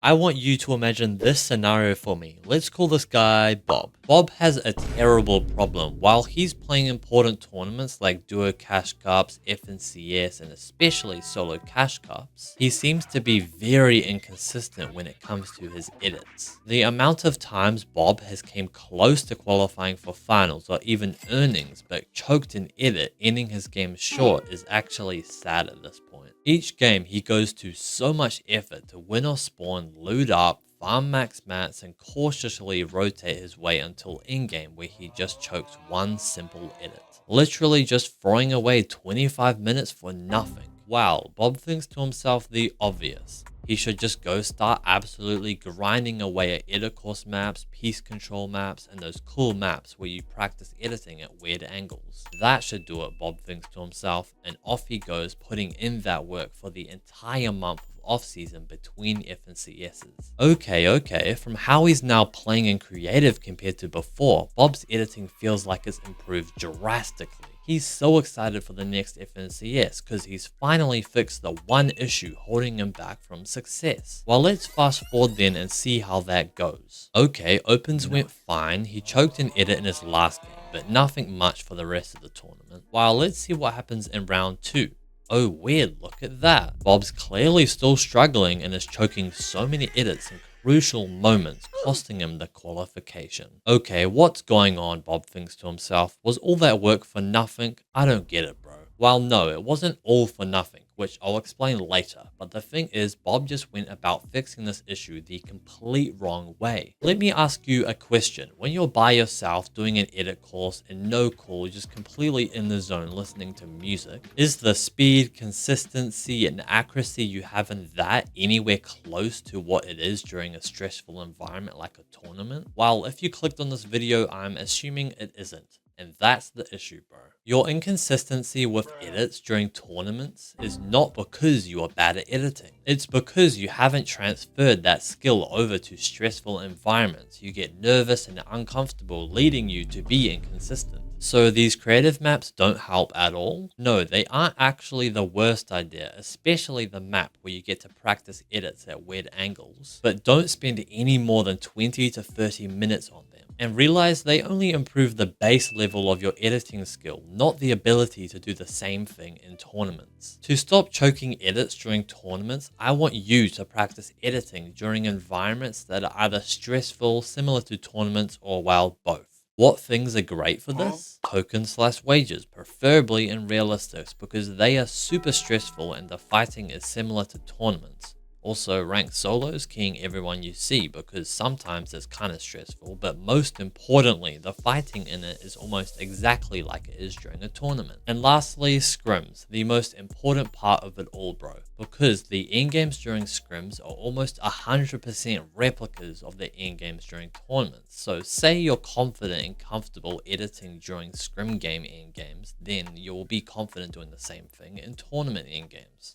I want you to imagine this scenario for me. Let's call this guy Bob. Bob has a terrible problem. While he's playing important tournaments like Duo Cash Cups, FNCS, and especially Solo Cash Cups, he seems to be very inconsistent when it comes to his edits. The amount of times Bob has came close to qualifying for finals or even earnings, but choked an edit, ending his game short, is actually sad at this point. Each game he goes to so much effort to win or spawn, loot up, farm max mats, and cautiously rotate his way until in-game where he just chokes one simple edit. Literally just throwing away 25 minutes for nothing. Wow, Bob thinks to himself the obvious. He should just go start absolutely grinding away at edit course maps, piece control maps, and those cool maps where you practice editing at weird angles. That should do it, Bob thinks to himself, and off he goes putting in that work for the entire month of off-season between FNCSs. Okay, from how he's now playing in creative compared to before, Bob's editing feels like it's improved drastically. He's so excited for the next FNCS because he's finally fixed the one issue holding him back from success. Well, let's fast forward then and see how that goes. Okay, opens went fine, he choked an edit in his last game, but nothing much for the rest of the tournament. Well, let's see what happens in round 2. Oh weird, look at that. Bob's clearly still struggling and is choking so many edits in crucial moments, costing him the qualification. Okay, what's going on, Bob thinks to himself. Was all that work for nothing? I don't get it, bro. Well, no, it wasn't all for nothing, which I'll explain later, but the thing is, Bob just went about fixing this issue the complete wrong way. Let me ask you a question. When you're by yourself doing an edit course and no call, just completely in the zone listening to music, is the speed, consistency, and accuracy you have in that anywhere close to what it is during a stressful environment like a tournament? Well, if you clicked on this video, I'm assuming it isn't. And that's the issue, bro. Your inconsistency with edits during tournaments is not because you are bad at editing. It's because you haven't transferred that skill over to stressful environments. You get nervous and uncomfortable, leading you to be inconsistent. So these creative maps don't help at all? No, they aren't actually the worst idea, especially the map where you get to practice edits at weird angles. But don't spend any more than 20 to 30 minutes on them. And realize they only improve the base level of your editing skill, not the ability to do the same thing in tournaments. To stop choking edits during tournaments, I want you to practice editing during environments that are either stressful, similar to tournaments, or well, both. What things are great for this? Token/wages, preferably in realistics because they are super stressful and the fighting is similar to tournaments. Also, ranked solos, keying everyone you see because sometimes it's kind of stressful, but most importantly, the fighting in it is almost exactly like it is during a tournament. And lastly, scrims, the most important part of it all, bro, because the endgames during scrims are almost 100% replicas of the endgames during tournaments. So say you're confident and comfortable editing during scrim game endgames, then you will be confident doing the same thing in tournament endgames.